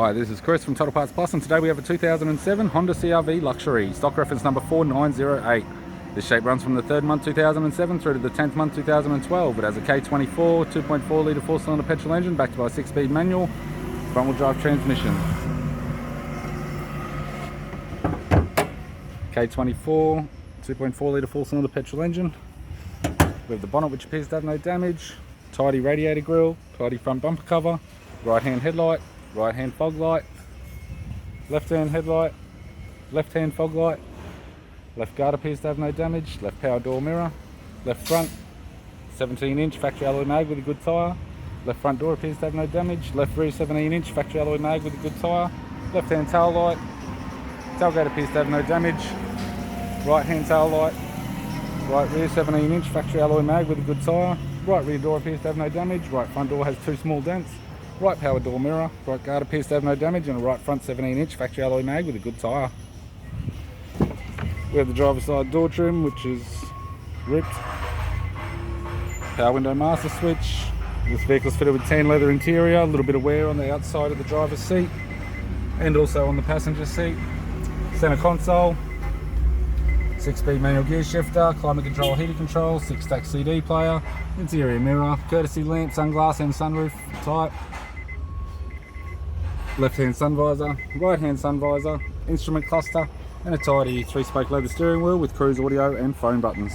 Hi, this is Chris from Total Parts Plus, and today we have a 2007 Honda CRV Luxury, stock reference number 4908. This shape runs from the 3rd month 2007 through to the 10th month 2012. It has a K24 2.4 litre 4-cylinder petrol engine backed by a 6-speed manual, front-wheel drive transmission. K24 2.4 litre 4-cylinder petrol engine. We have the bonnet, which appears to have no damage, tidy radiator grille, tidy front bumper cover, right-hand headlight, right-hand fog light, left-hand headlight, left-hand fog light, left guard appears to have no damage, left power door mirror, left front 17-inch factory alloy mag with a good tyre, left front door appears to have no damage, left rear 17-inch factory alloy mag with a good tyre, left-hand tail light, tailgate appears to have no damage, right-hand tail light, right rear 17-inch factory alloy mag with a good tyre, right rear door appears to have no damage, right front door has 2 small dents, right power door mirror, right guard appears to have no damage, and a right front 17-inch factory alloy mag with a good tyre. We have the driver's side door trim, which is ripped. Power window master switch. This vehicle's fitted with tan leather interior, a little bit of wear on the outside of the driver's seat and also on the passenger seat. Center console, 6-speed manual gear shifter, climate control, heater control, 6-stack CD player, interior mirror, courtesy lamp, sunglass and sunroof type. Left-hand sun visor, right-hand sun visor, instrument cluster, and a tidy 3-spoke leather steering wheel with cruise audio and phone buttons.